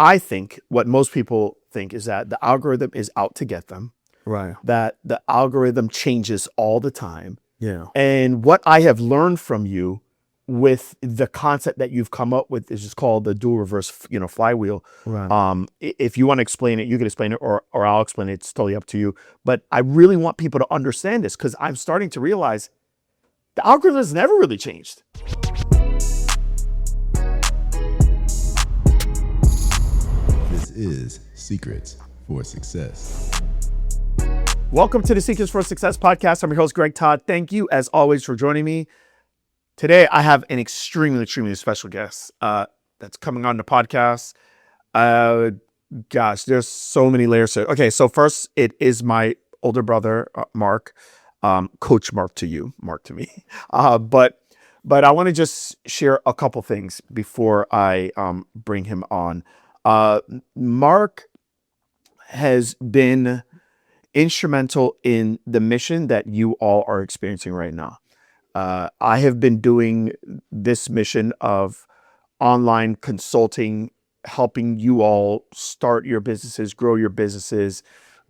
I think what most people think is that the algorithm is out to get them, Right. that the algorithm changes all the time. Yeah. And what I have learned from you with the concept that you've come up with is just called the dual reverse, flywheel. Right. If you want to explain it, you can explain it, or I'll explain it. It's totally up to you. But I really want people to understand this because I'm starting to realize the algorithm has never really changed. This is Secrets for Success. Welcome to the Secrets for Success podcast. I'm your host, Greg Todd. Thank you, as always, for joining me. Today, I have an extremely special guest that's coming on the podcast. Gosh, there's so many layers to it. Okay, so first, it is my older brother, Mark. Coach Mark to you, Mark to me. But I want to just share a couple things before I bring him on. Mark has been instrumental in the mission that you all are experiencing right now. I have been doing this mission of online consulting, helping you all start your businesses, grow your businesses,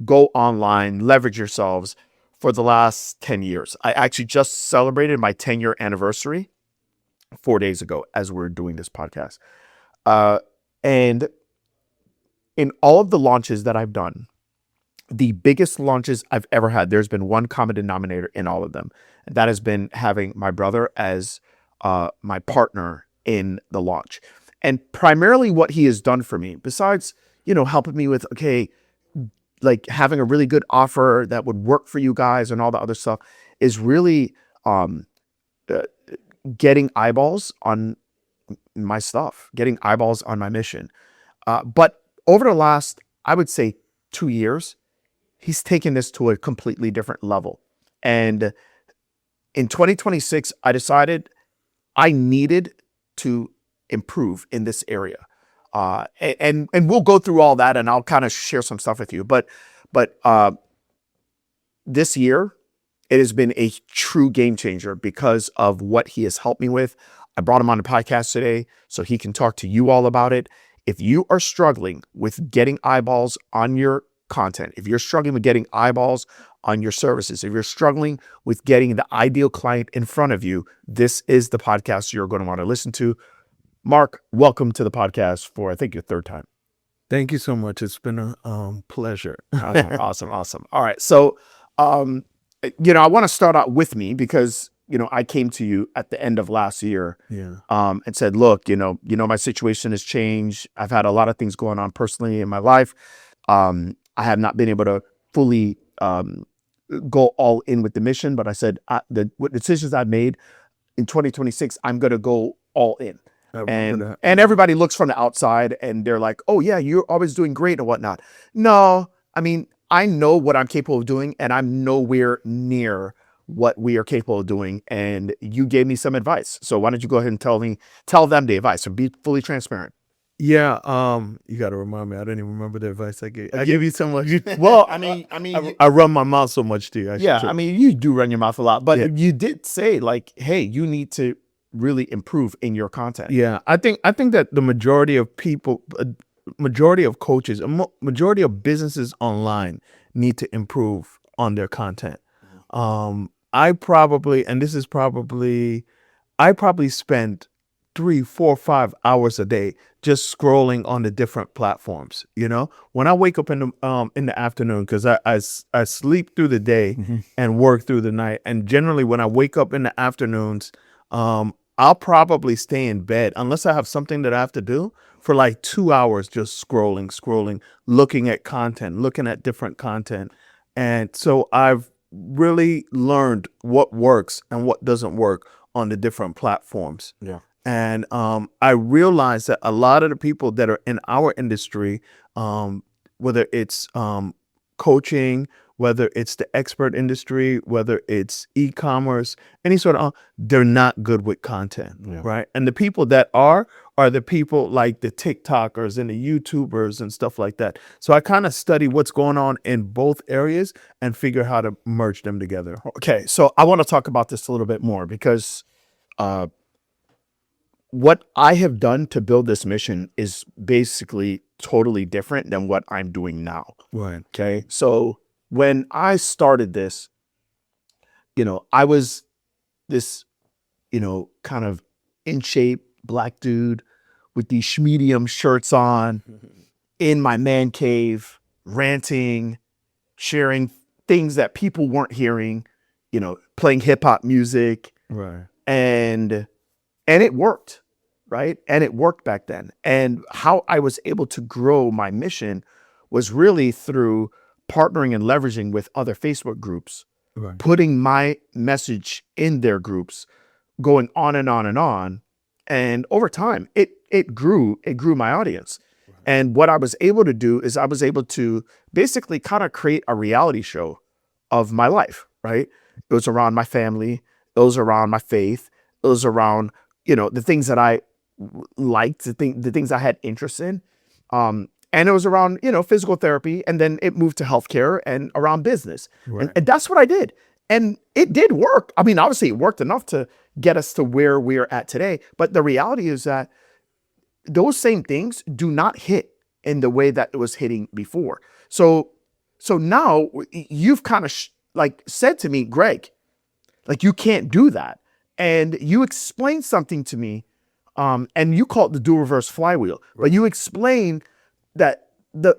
go online, leverage yourselves for the last 10 years. I actually just celebrated my 10-year anniversary 4 days ago as we're doing this podcast. And in all of the launches that I've done, the biggest launches I've ever had, there's been one common denominator in all of them. And that has been having my brother as my partner in the launch. And primarily what he has done for me, besides, helping me with, like having a really good offer that would work for you guys and all the other stuff, is really getting eyeballs on my stuff, getting eyeballs on my mission. But over the last, I would say, 2 years, he's taken this to a completely different level. And in 2026, I decided I needed to improve in this area. And we'll go through all that and I'll kind of share some stuff with you. But this year, it has been a true game changer because of what he has helped me with. I brought him on the podcast today so he can talk to you all about it. If you are struggling with getting eyeballs on your content, if you're struggling with getting eyeballs on your services, if you're struggling with getting the ideal client in front of you, this is the podcast you're going to want to listen to. Mark, welcome to the podcast for, I think, your third time. Thank you so much. It's been a pleasure. Okay, awesome. All right. So, I want to start out with me because, I came to you at the end of last year and said, look, my situation has changed. I've had a lot of things going on personally in my life. I have not been able to fully go all in with the mission, but I said the decisions I've made in 2026, I'm going to go all in. And everybody looks from the outside and they're like, oh yeah, you're always doing great and whatnot. No, I mean, I know what I'm capable of doing and I'm nowhere near what we are capable of doing. And you gave me some advice. So why don't you go ahead and tell them the advice and be fully transparent. Yeah. You got to remind me. I didn't even remember the advice I gave. I gave you so much. Well, I mean, I run my mouth so much to you. You do run your mouth a lot, but you did say like, hey, you need to really improve in your content. Yeah. I think that the majority of people, majority of coaches, majority of businesses online need to improve on their content. I probably spend 3, 4, 5 hours a day just scrolling on the different platforms. When I wake up in the afternoon, because I sleep through the day and work through the night, and generally when I wake up in the afternoons, I'll probably stay in bed unless I have something that I have to do for like 2 hours, just scrolling, looking at content, looking at different content. And so I've really learned what works and what doesn't work on the different platforms. Yeah. And I realized that a lot of the people that are in our industry, whether it's coaching, whether it's the expert industry, whether it's e-commerce, any sort of, they're not good with content, right? And the people that are the people like the TikTokers and the YouTubers and stuff like that. So I kind of study what's going on in both areas and figure how to merge them together. Okay, so I want to talk about this a little bit more because what I have done to build this mission is basically totally different than what I'm doing now. Right. Okay. So when I started this, I was this, kind of in shape black dude with these medium shirts on in my man cave, ranting, sharing things that people weren't hearing, playing hip hop music, Right. and it worked, right? And it worked back then. And how I was able to grow my mission was really through partnering and leveraging with other Facebook groups, Right. putting my message in their groups, going on and on and on. And over time, it grew my audience. And what I was able to do is I was able to basically kind of create a reality show of my life, right? It was around my family, it was around my faith, it was around, the things that I liked, the things I had interest in. And it was around, physical therapy, and then it moved to healthcare and around business. Right. And that's what I did. And it did work. I mean, obviously it worked enough to get us to where we're at today. But the reality is that those same things do not hit in the way that it was hitting before. So now you've kind of said to me, Greg, like, you can't do that. And you explained something to me, and you call it the dual reverse flywheel. Right. But you explained that the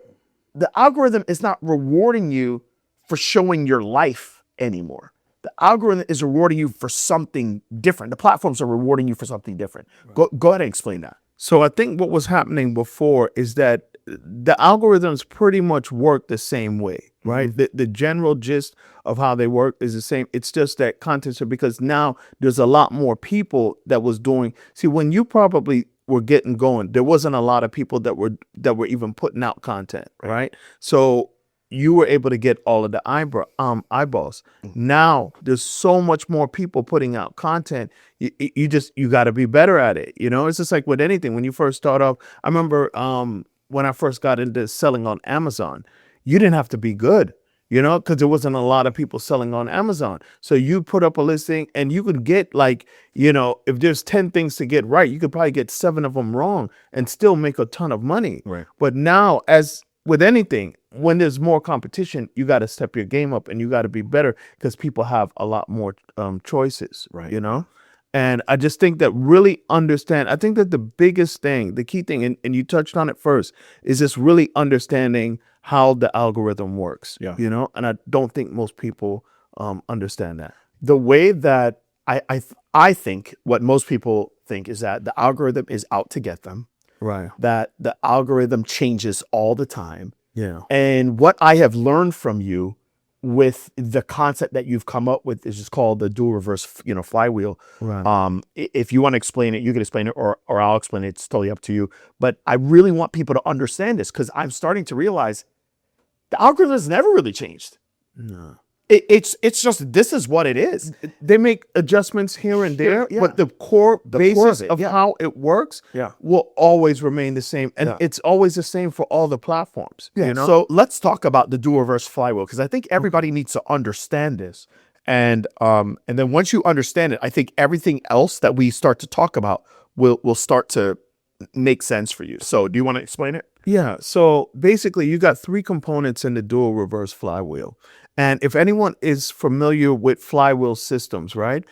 algorithm is not rewarding you for showing your life anymore. The algorithm is rewarding you for something different. The platforms are rewarding you for something different. Right. Go ahead and explain that. So I think what was happening before is that the algorithms pretty much work the same way, right? Mm-hmm. The general gist of how they work is the same. It's just that content, because now there's a lot more people that was doing. See, when you probably were getting going, there wasn't a lot of people that were even putting out content, right? So you were able to get all of the eyeballs. Mm-hmm. Now there's so much more people putting out content. You got to be better at it. It's just like with anything. When you first start off, I remember when I first got into selling on Amazon, you didn't have to be good, because there wasn't a lot of people selling on Amazon. So you put up a listing and you could get if there's 10 things to get right, you could probably get 7 of them wrong and still make a ton of money. Right. But now, as with anything, when there's more competition, you got to step your game up and you got to be better because people have a lot more choices, right? And I just think that really I think that the biggest thing, the key thing, and you touched on it first, is just really understanding how the algorithm works. Yeah. And I don't think most people understand that. The way that I think what most people think is that the algorithm is out to get them. Right. That the algorithm changes all the time. Yeah. And what I have learned from you with the concept that you've come up with is just called the dual reverse, flywheel. Right. If you want to explain it, you can explain it, or I'll explain it. It's totally up to you. But I really want people to understand this because I'm starting to realize the algorithm has never really changed. No. It's just, this is what it is. They make adjustments here and there, yeah. but the core basis of yeah. how it works Yeah. will always remain the same. And Yeah. it's always the same for all the platforms. Yeah. So let's talk about the dual reverse flywheel, because I think everybody needs to understand this. And then once you understand it, I think everything else that we start to talk about will start to make sense for you. So do you want to explain it? Yeah. So basically, you got 3 components in the dual reverse flywheel. And if anyone is familiar with flywheel systems, right?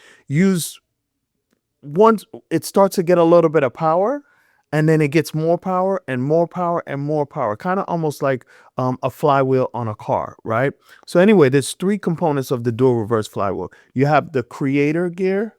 Once it starts to get a little bit of power, and then it gets more power and more power and more power, kind of almost like a flywheel on a car, right? So anyway, there's 3 components of the dual reverse flywheel. You have the creator gear,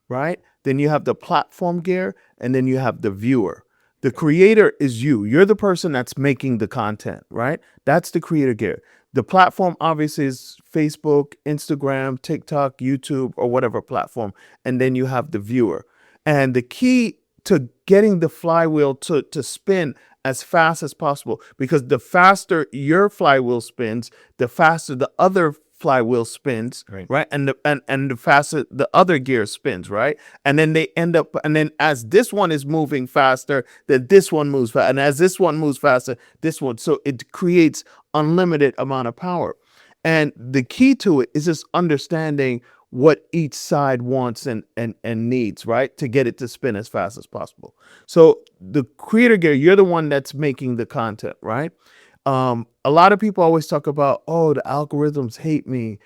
right? Then you have the platform gear, and then you have the viewer. The creator is you. You're the person that's making the content, right? That's the creator gear. The platform obviously is Facebook, Instagram, TikTok, YouTube, or whatever platform. And then you have the viewer. And the key to getting the flywheel to spin as fast as possible, because the faster your flywheel spins, the faster the other flywheel spins, right? And the faster the other gear spins, right? And then they end up, and then as this one is moving faster, then this one moves faster, and as this one moves faster, this one. So it creates unlimited amount of power. And the key to it is just understanding what each side wants and needs, right? To get it to spin as fast as possible. So the creator gear, you're the one that's making the content, right? A lot of people always talk about, oh, the algorithms hate me.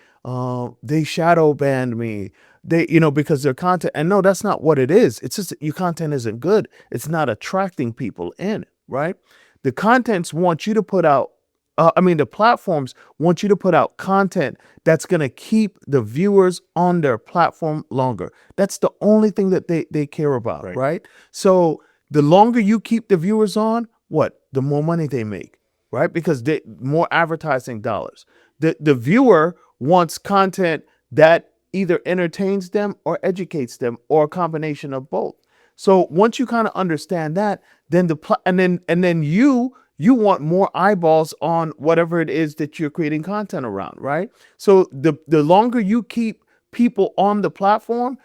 They shadow banned me. They, because their content. And no, that's not what it is. It's just that your content isn't good. It's not attracting people in, right? The contents want you to put out, the platforms want you to put out content that's going to keep the viewers on their platform longer. That's the only thing that they care about, right? So the longer you keep the viewers on, the more money they make, right? Because more advertising dollars. The viewer wants content that either entertains them or educates them, or a combination of both. So once you kind of understand that, then and then you want more eyeballs on whatever it is that you're creating content around, right? So the longer you keep people on the platform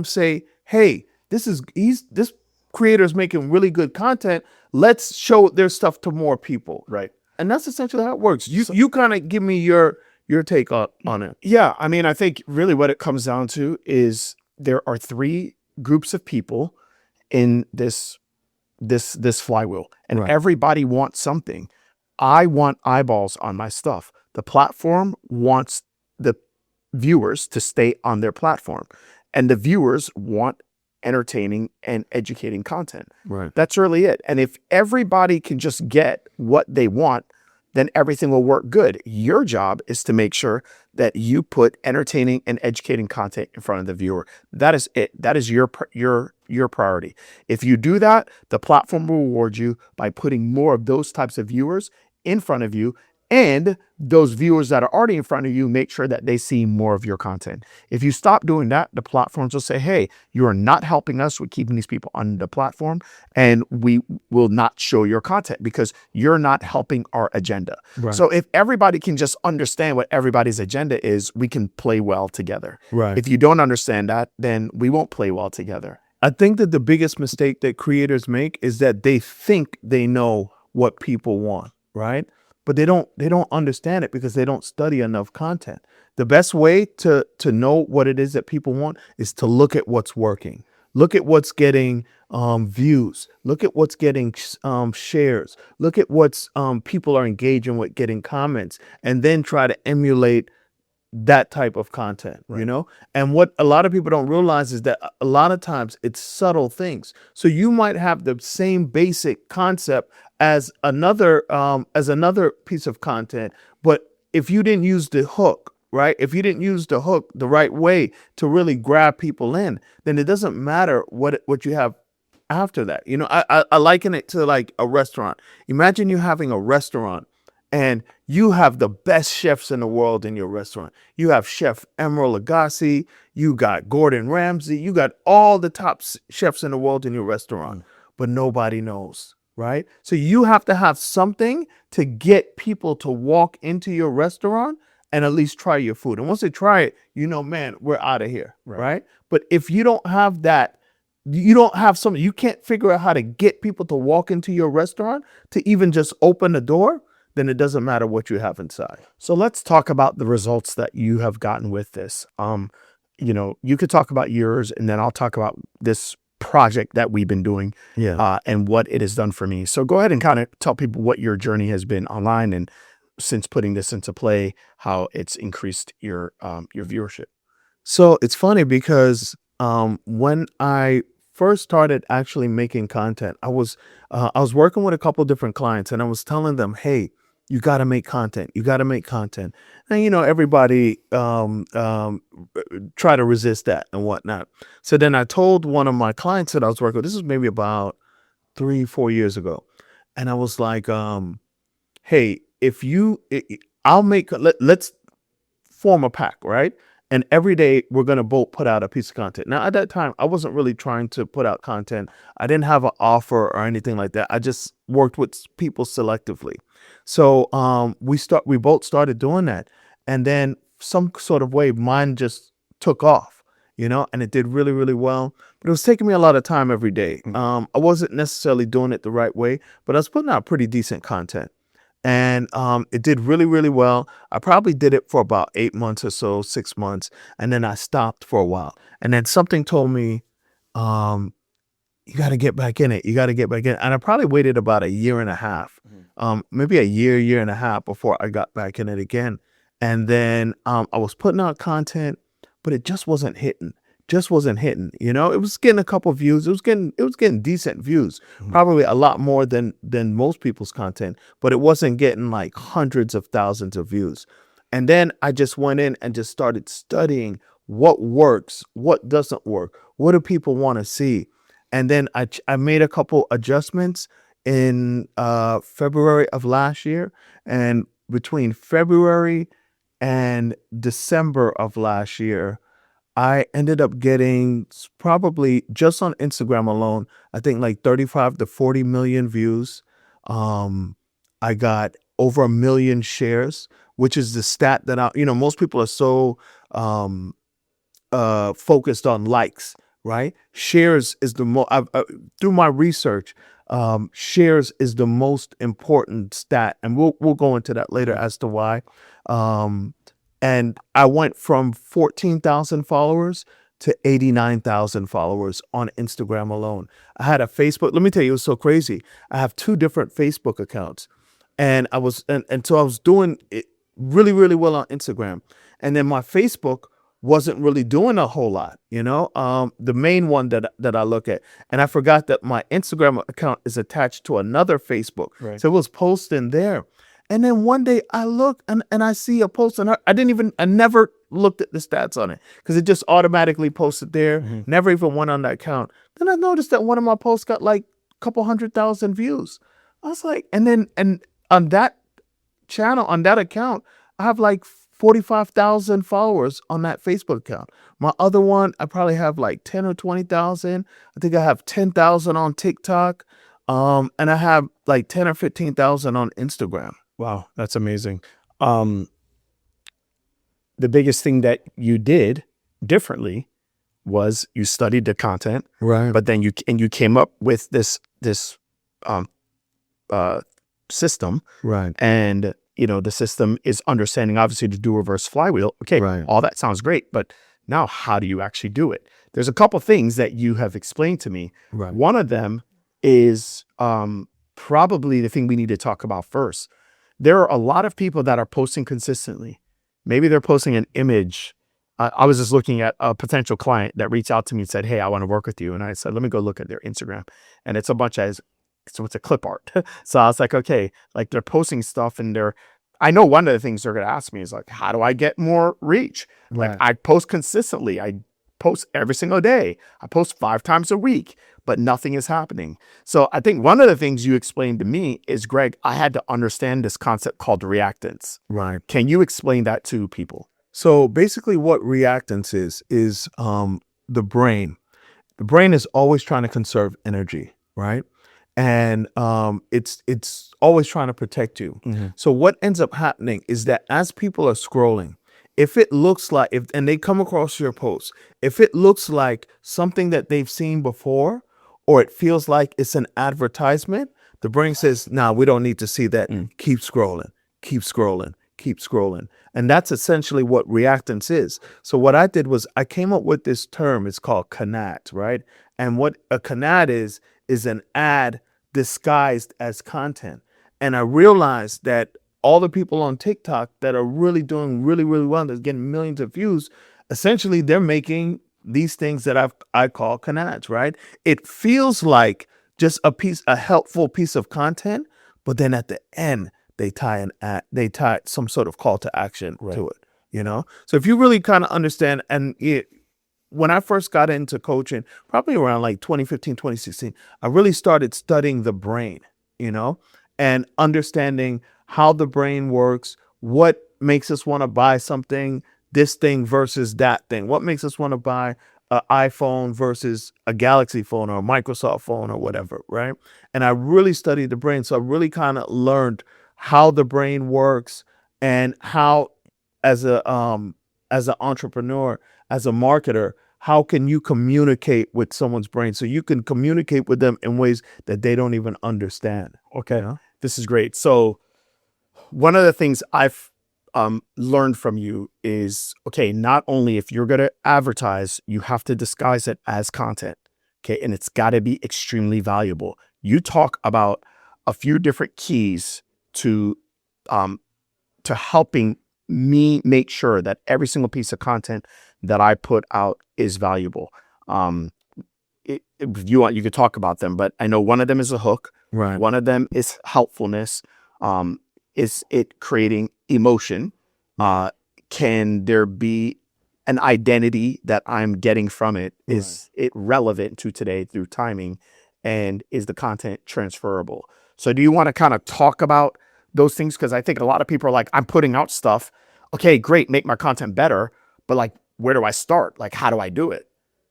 say, hey, this creator's making really good content. Let's show their stuff to more people. Right. And that's essentially how it works. You kind of give me your take on it. Yeah. I mean, I think really what it comes down to is there are three groups of people in this flywheel, and everybody wants something. I want eyeballs on my stuff. The platform wants the viewers to stay on their platform, and the viewers want entertaining and educating content. Right. That's really it. And if everybody can just get what they want, then everything will work good. Your job is to make sure that you put entertaining and educating content in front of the viewer. That is it. That is your priority. If you do that, the platform will reward you by putting more of those types of viewers in front of you, and those viewers that are already in front of you, make sure that they see more of your content. If you stop doing that, the platforms will say, hey, you are not helping us with keeping these people on the platform, and we will not show your content because you're not helping our agenda. Right. So if everybody can just understand what everybody's agenda is, we can play well together. Right. If you don't understand that, then we won't play well together. I think that the biggest mistake that creators make is that they think they know what people want, right? But they don't understand it because they don't study enough content. The best way to know what it is that people want is to look at what's working. Look at what's getting views. Look at what's getting shares. Look at what's people are engaging with, getting comments, and then try to emulate that type of content, And what a lot of people don't realize is that a lot of times it's subtle things. So you might have the same basic concept as another piece of content, but if you didn't use the hook, right? If you didn't use the hook the right way to really grab people in, then it doesn't matter what you have after that. I liken it to like a restaurant. Imagine you having a restaurant and you have the best chefs in the world in your restaurant. You have Chef Emeril Lagasse, you got Gordon Ramsay, you got all the top chefs in the world in your restaurant, but nobody knows, right? So you have to have something to get people to walk into your restaurant and at least try your food. And once they try it, man, we're out of here, right? But if you don't have that, you don't have something, you can't figure out how to get people to walk into your restaurant to even just open the door, then it doesn't matter what you have inside. So let's talk about the results that you have gotten with this. You could talk about yours, and then I'll talk about this project that we've been doing, and what it has done for me. So go ahead and kind of tell people what your journey has been online, and since putting this into play, how it's increased your viewership. So it's funny because when I first started actually making content, I was working with a couple different clients, and I was telling them, hey, you got to make content. You got to make content. And, everybody try to resist that and whatnot. So then I told one of my clients that I was working with, this is maybe about 3-4 years ago. And I was like, hey, let's form a pack, right? And every day we're going to both put out a piece of content. Now, at that time, I wasn't really trying to put out content. I didn't have an offer or anything like that. I just worked with people selectively. So we both started doing that. And then some sort of way, mine just took off, and it did really, really well. But it was taking me a lot of time every day. I wasn't necessarily doing it the right way, but I was putting out pretty decent content. and it did really, really well. I probably did it for about 8 months or so, 6 months, and then I stopped for a while. And then something told me, um, you got to get back in it. You got to get back in it. And I probably waited about a year and a half, maybe a year and a half before I got back in it again. And then I was putting out content, but it just wasn't hitting. Just wasn't hitting. You know, it was getting a couple views. It was getting decent views, probably a lot more than most people's content, but it wasn't getting like hundreds of thousands of views. And then I just went in and just started studying what works, what doesn't work, what do people want to see. And then I made a couple adjustments in February of last year. And between February and December of last year, I ended up getting probably just on Instagram alone, I think like 35 to 40 million views. I got over 1 million shares, which is the stat that most people are so focused on likes, right? Shares is the most, through my research, shares is the most important stat. And we'll go into that later as to why. And I went from 14,000 followers to 89,000 followers on Instagram alone. I had a Facebook. Let me tell you, it was so crazy. I have 2 different Facebook accounts, and so I was doing it really, really well on Instagram, and then my Facebook wasn't really doing a whole lot. The main one that I look at, and I forgot that my Instagram account is attached to another Facebook, Right. so it was posting there. And then one day I look and I see a post on her. I never looked at the stats on it because it just automatically posted there. Never even went on that account. Then I noticed that one of my posts got like a couple 100,000 views. I was like, and on that channel, on that account, I have like 45,000 followers on that Facebook account. My other one, I probably have like 10 or 20,000. I think I have 10,000 on TikTok. And I have like 10 or 15,000 on Instagram. Wow, that's amazing. The biggest thing that you did differently was you studied the content, Right. but then you came up with this system, Right. and the system is understanding obviously to do reverse flywheel. Okay, Right. all that sounds great, but now how do you actually do it? There's a couple things that you have explained to me. Right. One of them is probably the thing we need to talk about first. There are a lot of people that are posting consistently. Maybe they're posting an image. I was just looking at a potential client that reached out to me and said, "Hey, I want to work with you." And I said, "Let me go look at their Instagram." And it's a bunch of, so it's a clip art. So I was like, okay, like they're posting stuff and I know one of the things they're going to ask me is like, how do I get more reach? Like Right. I post consistently. I post every single day. I post 5 times a week, but nothing is happening. So I think one of the things you explained to me is, Greg, I had to understand this concept called reactance. Right. Can you explain that to people? So basically what reactance is the brain. The brain is always trying to conserve energy, right? And it's always trying to protect you. So what ends up happening is that as people are scrolling, if it looks like, and they come across your post, if it looks like something that they've seen before, or it feels like it's an advertisement, the brain says, "Nah, we don't need to see that. Keep scrolling, keep scrolling, keep scrolling." And that's essentially what reactance is. So what I did was I came up with this term. It's called CANAT, right? And what a CANAT is an ad disguised as content. And I realized that all the people on TikTok that are really doing really, really well, that's getting millions of views, essentially they're making these things that I call canats, right? It feels like just a helpful piece of content, but then at the end they tie some sort of call to action to it. So if you really kind of understand, and when I first got into coaching, probably around like 2015, 2016, I really started studying the brain, and understanding how the brain works, what makes us want to buy something, this thing versus that thing, what makes us want to buy an iPhone versus a Galaxy phone or a Microsoft phone or whatever, right? And I really studied the brain. So I really kind of learned how the brain works and how, as an entrepreneur, as a marketer, how can you communicate with someone's brain so you can communicate with them in ways that they don't even understand? Okay, this is great. So one of the things I've learned from you is, okay, not only if you're going to advertise, you have to disguise it as content. Okay. And it's got to be extremely valuable. You talk about a few different keys to helping me make sure that every single piece of content that I put out is valuable. If you want, you could talk about them, but I know one of them is a hook. Right. One of them is helpfulness. Is it creating emotion? Can there be an identity that I'm getting from it? Is it relevant to today through timing? And is the content transferable? So do you want to kind of talk about those things? Because I think a lot of people are like, I'm putting out stuff. Okay, great, make my content better. But like, where do I start? Like, how do I do it?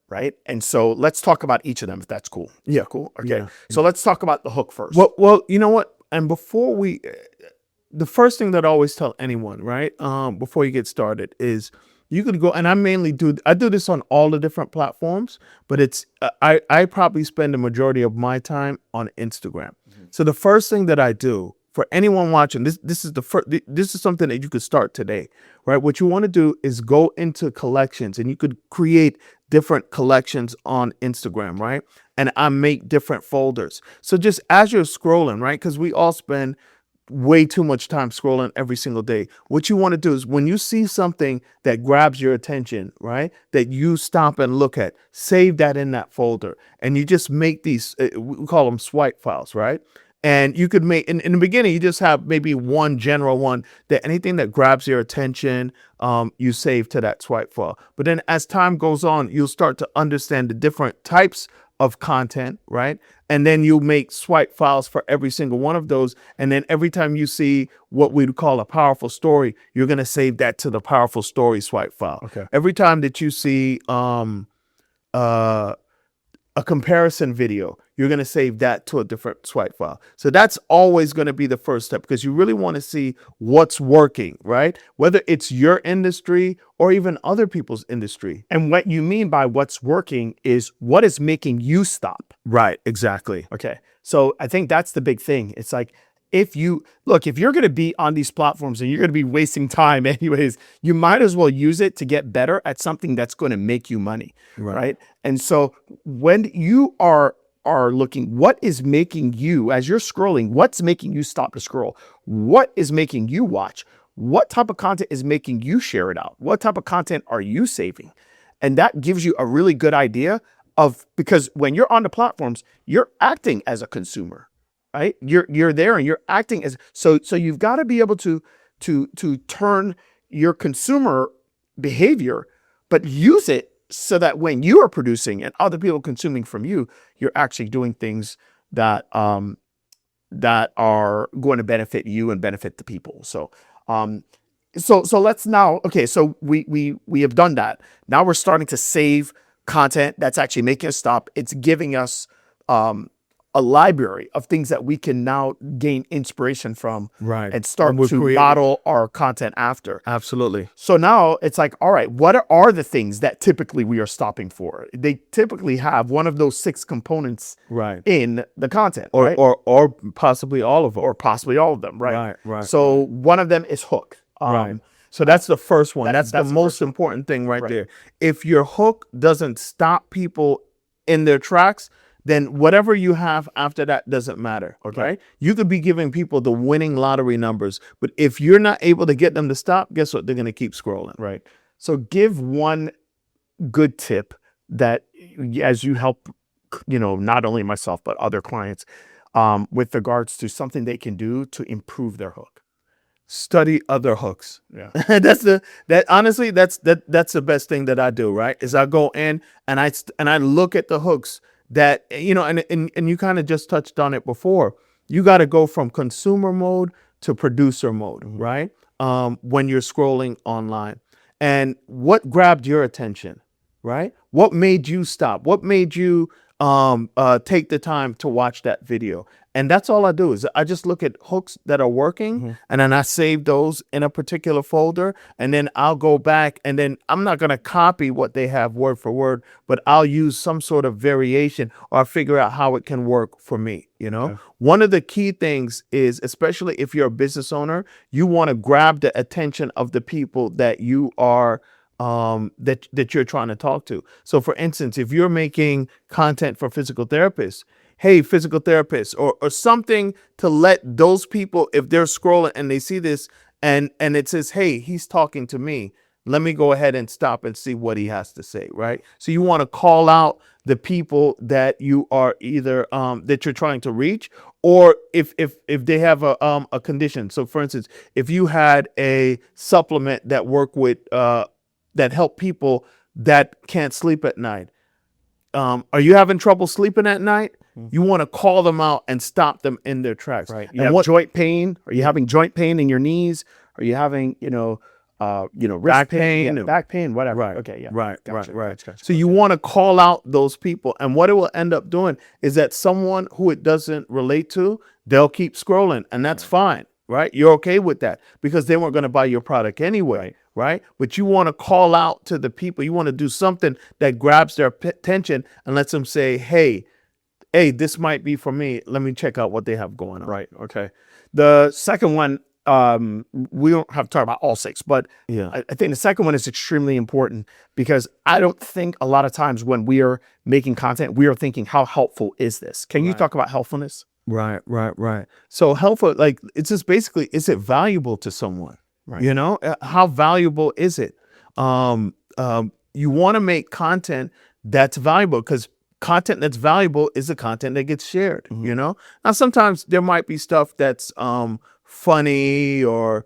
Right. And so let's talk about each of them, if that's cool. Yeah. Cool. Okay. Yeah. So let's talk about the hook first. Well, you know what? And before the first thing that I always tell anyone, right, before you get started is you could go, and I do this on all the different platforms, but it's, I probably spend the majority of my time on Instagram. So the first thing that I do for anyone watching, this is something that you could start today, right? What you want to do is go into collections, and you could create different collections on Instagram, right? And I make different folders. So just as you're scrolling, right? Because we all spend way too much time scrolling every single day. What you want to do is when you see something that grabs your attention, right, that you stop and look at, save that in that folder. And you just make these, we call them swipe files, right? And you could make, in the beginning, you just have maybe one general one that anything that grabs your attention, you save to that swipe file. But then as time goes on, you'll start to understand the different types of content, right? And then you make swipe files for every single one of those. And then every time you see what we would call a powerful story, you're going to save that to the powerful story swipe file. Okay. Every time that you see a comparison video, you're going to save that to a different swipe file. So that's always going to be the first step, because you really want to see what's working, right? Whether it's your industry or even other people's industry. And what you mean by what's working is what is making you stop. Right, exactly. Okay. So I think that's the big thing. It's like, if you're going to be on these platforms and you're going to be wasting time anyways, you might as well use it to get better at something that's going to make you money. Right. And so when you are looking, what is making you, as you're scrolling, what's making you stop to scroll? What is making you watch? What type of content is making you share it out? What type of content are you saving? And that gives you a really good idea of, because when you're on the platforms, you're acting as a consumer, right? You're there and you're acting as, so you've got to be able to turn your consumer behavior, but use it so that when you are producing and other people consuming from you, you're actually doing things that are going to benefit you and benefit the people. So let's now, okay, so we have done that. Now we're starting to save content that's actually making us stop. It's giving us a library of things that we can now gain inspiration from, Right. and start And to model our content after. Absolutely. So now it's like, all right, what are the things that typically we are stopping for? They typically have one of those 6 components Right. in the content, Or right? or possibly all of them. Or possibly all of them, right? Right. So one of them is hook. Right. So that's the first one. That's That's the the most first one. important thing right Right. there. If your hook doesn't stop people in their tracks, then whatever you have after that doesn't matter. Okay. Right? You could be giving people the winning lottery numbers, but if you're not able to get them to stop, guess what? They're going to keep scrolling. Right. So give one good tip that, as you help, not only myself, but other clients, with regards to something they can do to improve their hook. Study other hooks. Yeah. Honestly, that's the best thing that I do, right? Is I go in and I look at the hooks that, and you kind of just touched on it before. You got to go from consumer mode to producer mode, right? When you're scrolling online. And what grabbed your attention, right? What made you stop? What made you take the time to watch that video? And that's all I do is I just look at hooks that are working and then I save those in a particular folder, and then I'll go back and then I'm not going to copy what they have word for word, but I'll use some sort of variation or I'll figure out how it can work for me. You know, one of the key things is, especially if you're a business owner, you want to grab the attention of the people that you are that you're trying to talk to. So for instance, if you're making content for physical therapists, hey, physical therapist, or something to let those people, if they're scrolling and they see this and it says, hey, he's talking to me, let me go ahead and stop and see what he has to say, right? So you want to call out the people that you are either that you're trying to reach, or if they have a condition. So for instance, if you had a supplement that worked with that help people that can't sleep at night, are you having trouble sleeping at night? You want to call them out and stop them in their tracks. Right. And what Joint pain? Are you having joint pain in your knees? Are you having, wrist Back pain? Yeah, back pain, whatever. Right. Okay. Yeah. Right, Gotcha, right. gotcha. So you want to call out those people, and what it will end up doing is that someone who it doesn't relate to, they'll keep scrolling, and that's fine, right? You're okay with that because they weren't going to buy your product anyway, right? But you want to call out to the people. You want to do something that grabs their attention and lets them say, hey, this might be for me. Let me check out what they have going on. Right. Okay. The second one, we don't have to talk about all six, but Yeah. I think the second one is extremely important because I don't think a lot of times when we are making content, we are thinking, how helpful is this? Can you talk about helpfulness? Right. So helpful, like it's just basically, is it valuable to someone? Right. You know, how valuable is it? You want to make content that's valuable because content that's valuable is the content that gets shared. You know, now sometimes there might be stuff that's funny or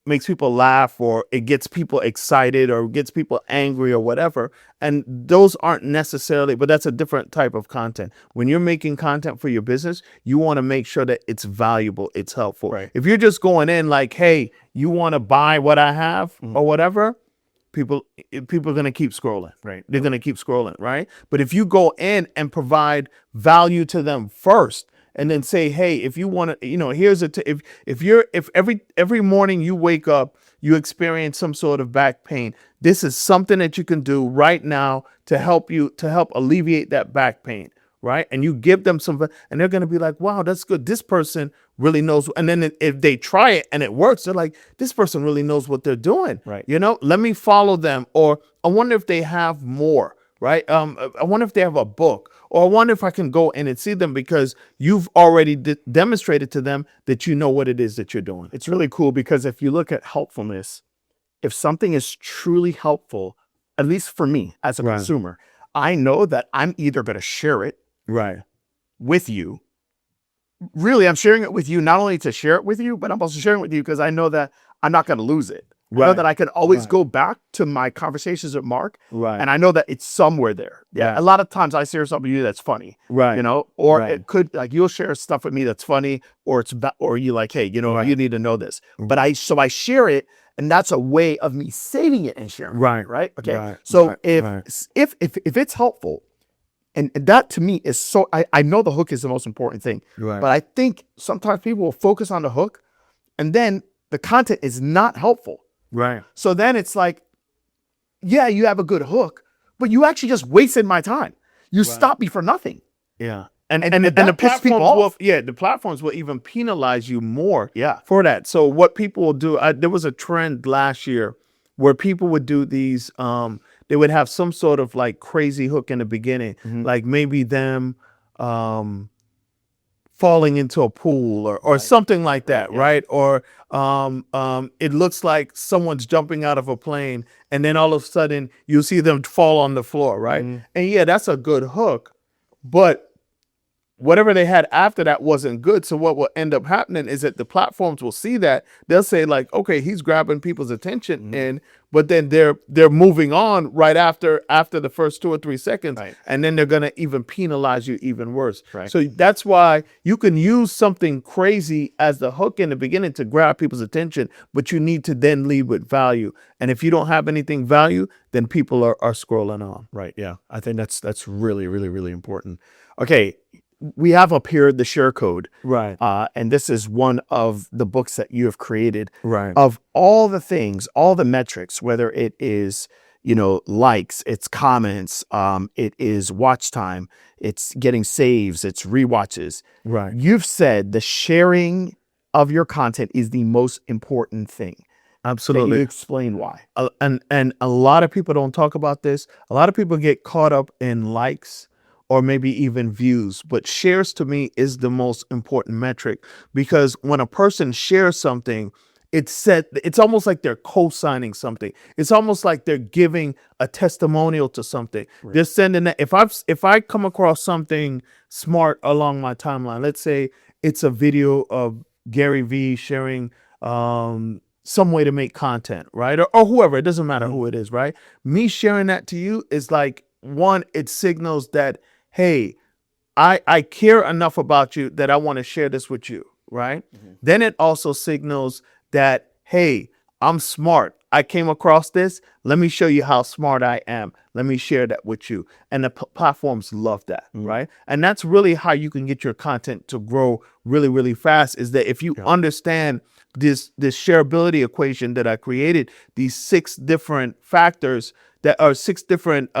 makes people laugh, or it gets people excited or gets people angry or whatever. And those aren't necessarily, but that's a different type of content. When you're making content for your business, you want to make sure that it's valuable, it's helpful. Right. If you're just going in like, hey, you want to buy what I have or whatever, people are going to keep scrolling. Right. They're going to keep scrolling, right? But if you go in and provide value to them first, and then say, hey, if you want to, here's if every morning you wake up, you experience some sort of back pain, this is something that you can do right now to help alleviate that back pain, right? And you give them some, and they're going to be like, wow, that's good. This person really knows. And then if they try it and it works, they're like, this person really knows what they're doing. Right. Let me follow them. Or I wonder if they have more, right? I wonder if they have a book, or I wonder if I can go in and see them because you've already demonstrated to them that you know what it is that you're doing. It's really cool because if you look at helpfulness, if something is truly helpful, at least for me as a Right. consumer, I know that I'm either going to share it Right. with you. Really, I'm sharing it with you, not only to share it with you, but I'm also sharing it with you because I know that I'm not going to lose it. I know Right. that I can always Right. go back to my conversations with Mark, Right. and I know that it's somewhere there. Yeah. Right. A lot of times I share something with you that's funny, Right. or Right. it could, like, you'll share stuff with me that's funny, or or you like, hey, Right. you need to know this. But I share it, and that's a way of me saving it and sharing it. Right. Right. Okay. Right. So Right. if Right. if it's helpful, and that to me is so, I know the hook is the most important thing, Right. but I think sometimes people will focus on the hook, and then the content is not helpful. Right. So then it's like, yeah, you have a good hook, but you actually just wasted my time. You stopped me for nothing. Yeah. And And the that pisses people platforms off. the platforms will even penalize you more Yeah. for that. So what people will do, there was a trend last year where people would do these, they would have some sort of like crazy hook in the beginning, like maybe them falling into a pool or something like that, right? Or it looks like someone's jumping out of a plane and then all of a sudden you see them fall on the floor, right? And yeah, that's a good hook, but whatever they had after that wasn't good. So what will end up happening is that the platforms will see that. They'll say like, okay, he's grabbing people's attention, but then they're moving on right after the first 2 or 3 seconds, Right. and then they're gonna even penalize you even worse. Right. So that's why you can use something crazy as the hook in the beginning to grab people's attention, but you need to then lead with value. And if you don't have anything value, then people are scrolling on. Right. Yeah. I think that's really, really, really important. Okay. we have up here the share code. Right. And this is one of the books that you have created Right. of all the things, all the metrics, whether it is, likes, it's comments, it is watch time, it's getting saves, it's rewatches. Right. You've said the sharing of your content is the most important thing. Can you Absolutely. explain why? And a lot of people don't talk about this. A lot of people get caught up in likes or maybe even views, but shares to me is the most important metric, because when a person shares something, it's almost like they're co-signing something. It's almost like they're giving a testimonial to something. They're sending that. If I come across something smart along my timeline, let's say it's a video of Gary Vee sharing some way to make content, right? Or whoever, it doesn't matter who it is, right? Me sharing that to you is like, one, it signals that, hey, I care enough about you that I want to share this with you, right? Then it also signals that, hey, I'm smart. I came across this. Let me show you how smart I am. Let me share that with you. And the platforms love that, right? And that's really how you can get your content to grow really, really fast, is that if you understand this shareability equation that I created, these 6 different factors that are 6 different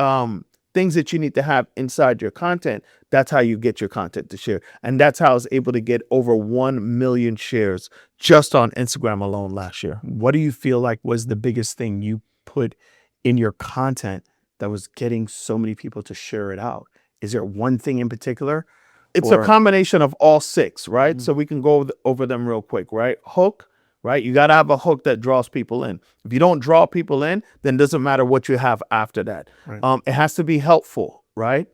things that you need to have inside your content, that's how you get your content to share. And that's how I was able to get over 1 million shares just on Instagram alone last year. What do you feel like was the biggest thing you put in your content that was getting so many people to share it out? Is there one thing in particular? It's a combination of all 6, right? So we can go over them real quick, right? Hook, right? You got to have a hook that draws people in. If you don't draw people in, then it doesn't matter what you have after that. Right. It has to be helpful, right?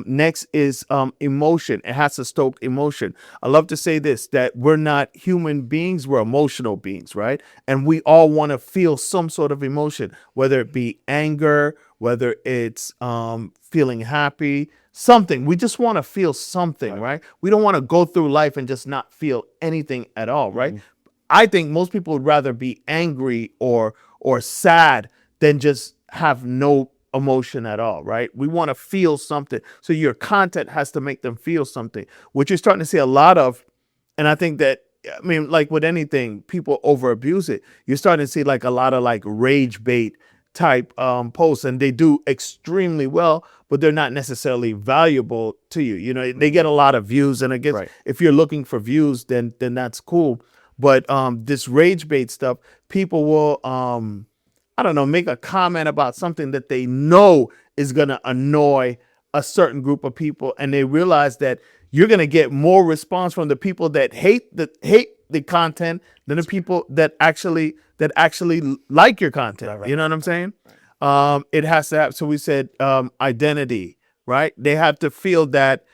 Next is emotion. It has to stoke emotion. I love to say this, that we're not human beings, we're emotional beings, right? And we all want to feel some sort of emotion, whether it be anger, whether it's feeling happy, something. We just want to feel something, right? We don't want to go through life and just not feel anything at all, right? I think most people would rather be angry or sad than just have no emotion at all, right? We want to feel something. So your content has to make them feel something, which you're starting to see a lot of. And I think that, I mean, like with anything, people over abuse it. You're starting to see like a lot of like rage bait type posts, and they do extremely well, but they're not necessarily valuable to you. You know, they get a lot of views, and I guess if you're looking for views, then that's cool. But this rage bait stuff, people will, I don't know, make a comment about something that they know is going to annoy a certain group of people. And they realize that you're going to get more response from the people that hate the content than the people that actually like your content. You know what I'm saying? It has to have, so we said identity, right? They have to feel that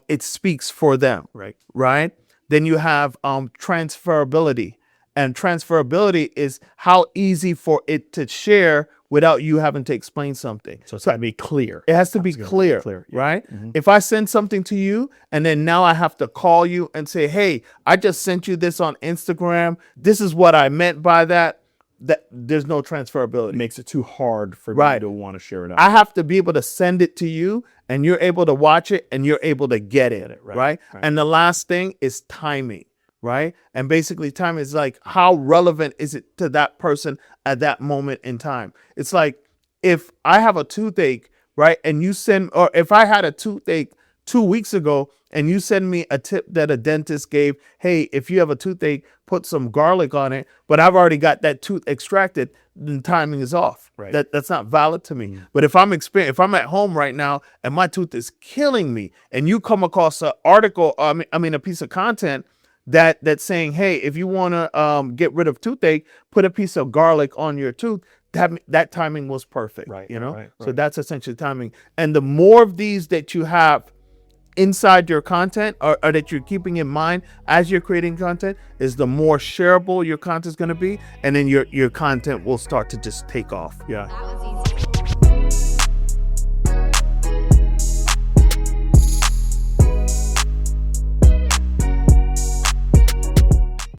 it speaks for them, right? Then you have transferability. And transferability is how easy for it to share without you having to explain something. So it's got to be clear. It has to be clear, right? If I send something to you and then now I have to call you and say, hey, I just sent you this on Instagram. This is what I meant by that. That there's no transferability. It makes it too hard for me to want to share it out. I have to be able to send it to you and you're able to watch it and you're able to get it, right? And the last thing is timing, right? And basically time is like, how relevant is it to that person at that moment in time? It's like, if I have a toothache, right? And you send, or if I had a toothache 2 weeks ago and you send me a tip that a dentist gave, hey, if you have a toothache, put some garlic on it, but I've already got that tooth extracted, then timing is off. That's not valid to me. But if I'm at home right now and my tooth is killing me and you come across an article, I mean a piece of content that's saying, hey, if you want to get rid of toothache, put a piece of garlic on your tooth, that timing was perfect, you know? So that's essentially timing. And the more of these that you have inside your content or that you're keeping in mind as you're creating content, is the more shareable your content is going to be, and then your content will start to just take off. That was easy.